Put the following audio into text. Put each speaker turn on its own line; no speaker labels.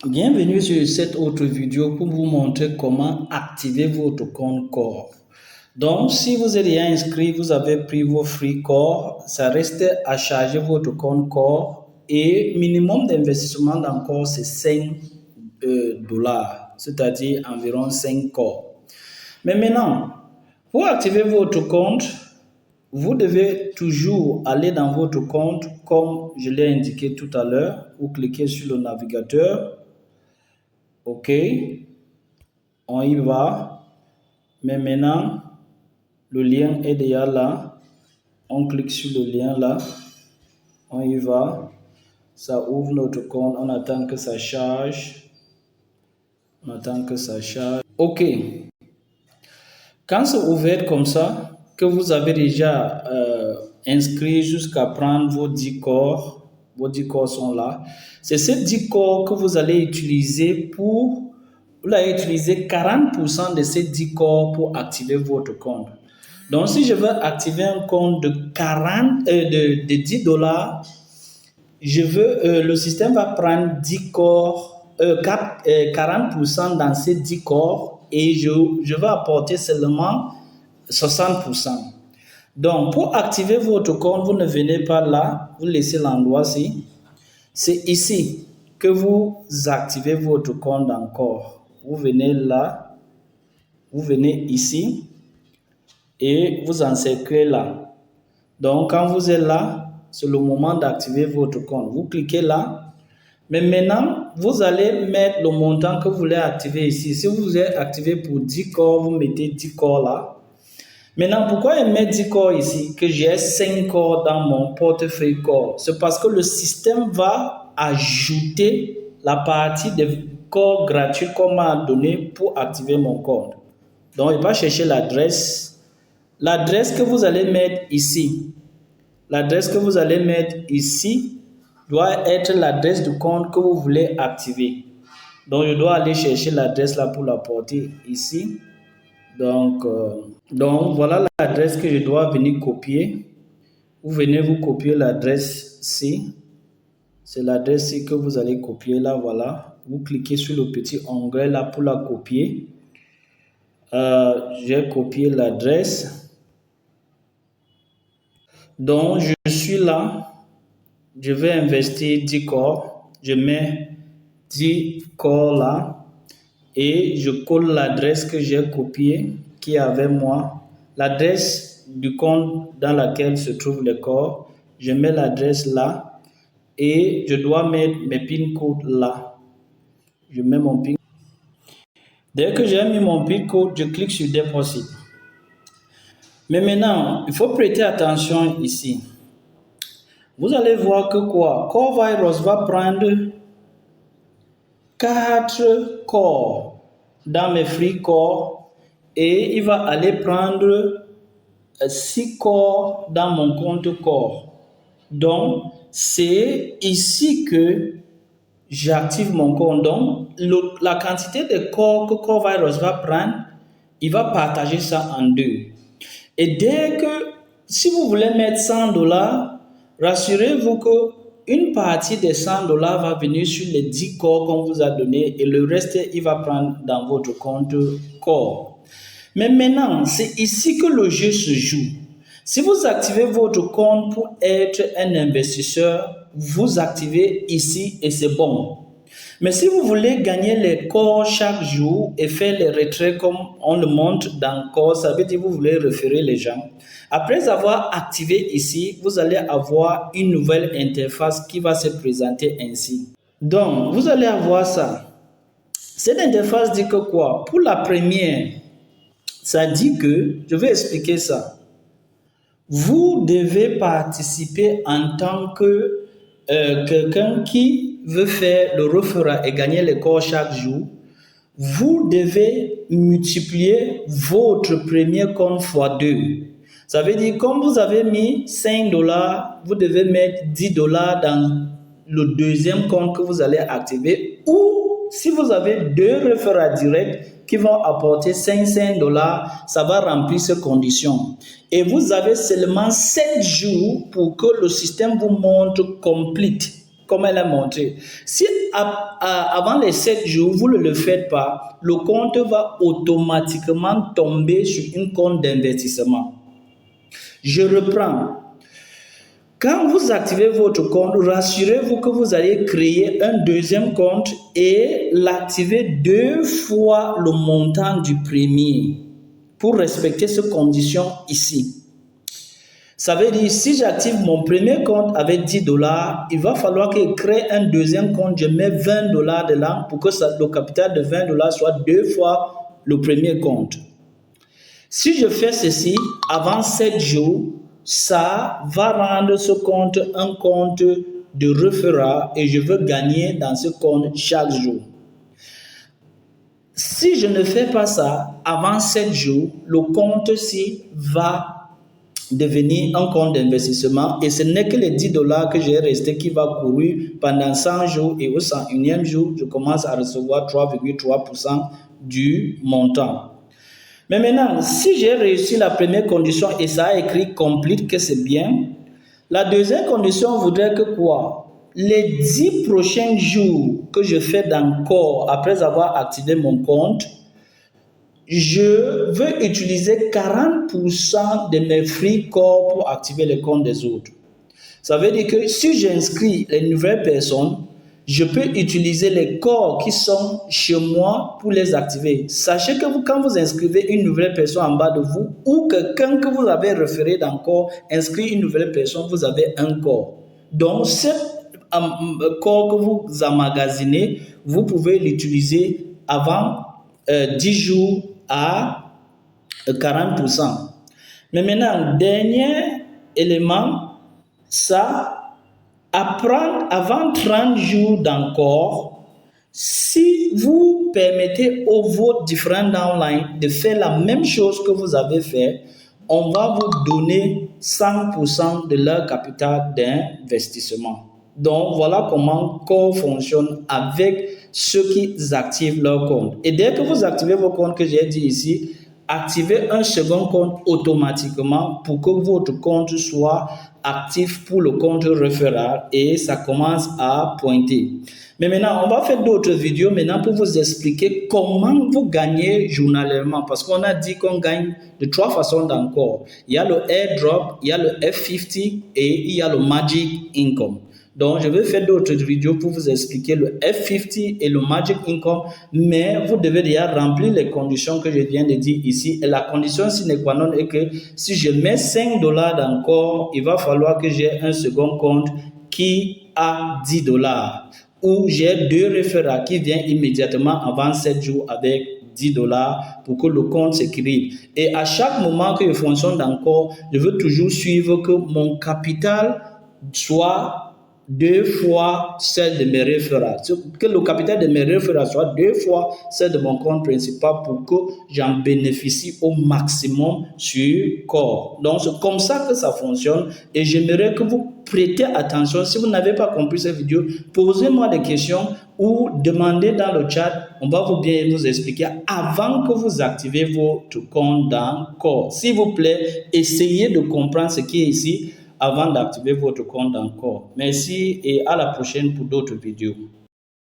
Bienvenue sur cette autre vidéo pour vous montrer comment activer votre compte Core. Donc, si vous êtes déjà inscrit, vous avez pris vos free Core, ça reste à charger votre compte Core et minimum d'investissement dans Core, c'est 5 dollars, c'est-à-dire environ 5 Core. Mais maintenant, pour activer votre compte, vous devez toujours aller dans votre compte, comme je l'ai indiqué tout à l'heure. Vous cliquez sur le navigateur. OK, on y va. Mais maintenant, le lien est déjà là. On clique sur le lien là. On y va. Ça ouvre notre compte. On attend que ça charge. On attend que ça charge. OK. Quand c'est ouvert comme ça, que vous avez déjà inscrit jusqu'à prendre vos 10 corps, vos 10 corps sont là. C'est ces 10 corps que vous allez utiliser pour, vous allez utiliser 40% de ces 10 corps pour activer votre compte. Donc, si je veux activer un compte de 10 dollars, le système va prendre 10 corps, 40% dans ces 10 corps et je vais apporter seulement 60%. Donc, pour activer votre compte, vous ne venez pas là, vous laissez l'endroit ici. C'est ici que vous activez votre compte encore. Vous venez là, vous venez ici et vous encerclez là. Donc, quand vous êtes là, c'est le moment d'activer votre compte. Vous cliquez là. Mais maintenant, vous allez mettre le montant que vous voulez activer ici. Si vous voulez activer pour 10 corps, vous mettez 10 corps là. Maintenant, pourquoi je mets 10 corps ici, que j'ai 5 corps dans mon portefeuille corps? C'est parce que le système va ajouter la partie des corps gratuits qu'on m'a donné pour activer mon compte. Donc, il va chercher l'adresse. L'adresse que vous allez mettre ici, l'adresse que vous allez mettre ici doit être l'adresse du compte que vous voulez activer. Donc, je dois aller chercher l'adresse là pour la porter ici. Donc voilà l'adresse que je dois venir copier. Vous venez vous copier l'adresse C. C'est l'adresse C que vous allez copier là, voilà. Vous cliquez sur le petit onglet là pour la copier. J'ai copié l'adresse. Donc, je suis là. Je vais investir 10 corps. Je mets 10 corps là. Et je colle l'adresse que j'ai copiée, qui est avec moi, l'adresse du compte dans laquelle se trouvent les corps. Je mets l'adresse là et je dois mettre mes PIN codes là. Je mets mon PIN. Dès que j'ai mis mon PIN code, je clique sur Deposit. Mais maintenant, il faut prêter attention ici. Vous allez voir que quoi? CoreVirus va prendre 4 corps dans mes free corps et il va aller prendre 6 corps dans mon compte corps. Donc, c'est ici que j'active mon compte. Donc, la quantité de corps que CoreVirus va prendre, il va partager ça en deux. Et dès que, si vous voulez mettre 100 dollars, rassurez-vous que une partie des 100 dollars va venir sur les 10 corps qu'on vous a donné et le reste, il va prendre dans votre compte corps. Mais maintenant, c'est ici que le jeu se joue. Si vous activez votre compte pour être un investisseur, vous activez ici et c'est bon. Mais si vous voulez gagner les corps chaque jour et faire les retraits comme on le montre dans corps, ça veut dire que vous voulez référer les gens. Après avoir activé ici, vous allez avoir une nouvelle interface qui va se présenter ainsi. Donc, vous allez avoir ça. Cette interface dit que quoi? Pour la première, ça dit que, je vais expliquer ça. Vous devez participer en tant que quelqu'un qui veut faire le referat et gagner les corps chaque jour. Vous devez multiplier votre premier compte fois 2. Ça veut dire, comme vous avez mis 5 dollars, vous devez mettre 10 dollars dans le deuxième compte que vous allez activer. Ou si vous avez 2 referats directs qui vont apporter 500 dollars, ça va remplir ces conditions. Et vous avez seulement 7 jours pour que le système vous montre complete. comme elle a montré. Si avant les 7 jours, vous ne le faites pas, le compte va automatiquement tomber sur un compte d'investissement. Je reprends. Quand vous activez votre compte, rassurez-vous que vous allez créer un deuxième compte et l'activer 2 fois le montant du premier pour respecter ces conditions ici. Ça veut dire, si j'active mon premier compte avec $10, il va falloir que je crée un deuxième compte, je mets $20 dedans pour que le capital de $20 soit 2 fois le premier compte. Si je fais ceci avant 7 jours, ça va rendre ce compte un compte de référent et je veux gagner dans ce compte chaque jour. Si je ne fais pas ça avant 7 jours, le compte-ci va devenir un compte d'investissement et ce n'est que les $10 que j'ai resté qui va courir pendant 100 jours et au 101e jour, je commence à recevoir 3,3% du montant. Mais maintenant, si j'ai réussi la première condition et ça a écrit complete que c'est bien, la deuxième condition voudrait que quoi? Les 10 prochains jours que je fais d'encore après avoir activé mon compte, je veux utiliser 40% de mes free calls pour activer les comptes des autres. Ça veut dire que si j'inscris les nouvelles personnes, je peux utiliser les corps qui sont chez moi pour les activer. Sachez que quand vous inscrivez une nouvelle personne en bas de vous ou quelqu'un que vous avez référé dans corps inscrit une nouvelle personne, vous avez un corps. Donc, ce corps que vous emmagasinez, vous pouvez l'utiliser avant 10 jours à 40%. Mais maintenant, dernier élément, ça apprendre avant 30 jours d'encore, si vous permettez aux différents downlines de faire la même chose que vous avez fait, on va vous donner 100% de leur capital d'investissement. Donc, voilà comment Core fonctionne avec ceux qui activent leur compte. Et dès que vous activez vos comptes que j'ai dit ici, activez un second compte automatiquement pour que votre compte soit actif pour le compte référent et ça commence à pointer. Mais maintenant, on va faire d'autres vidéos maintenant pour vous expliquer comment vous gagnez journalièrement parce qu'on a dit qu'on gagne de 3 façons d'encore. Il y a le airdrop, il y a le F50 et il y a le Magic Income. Donc, je vais faire d'autres vidéos pour vous expliquer le F50 et le Magic Income, mais vous devez déjà remplir les conditions que je viens de dire ici. Et la condition sine qua non est que si je mets $5 d'encore, il va falloir que j'ai un second compte qui a $10. Ou j'ai 2 référents qui viennent immédiatement avant 7 jours avec $10 pour que le compte s'équilibre. Et à chaque moment que je fonctionne d'encore, je veux toujours suivre que mon capital soit 2 fois celle de mes référents. Que le capital de mes référents soit 2 fois celle de mon compte principal pour que j'en bénéficie au maximum sur Core. Donc, c'est comme ça que ça fonctionne et j'aimerais que vous prêtez attention. Si vous n'avez pas compris cette vidéo, posez-moi des questions ou demandez dans le chat. On va bien vous expliquer avant que vous activez votre compte dans Core. S'il vous plaît, essayez de comprendre ce qui est ici avant d'activer votre compte encore. Merci et à la prochaine pour d'autres vidéos.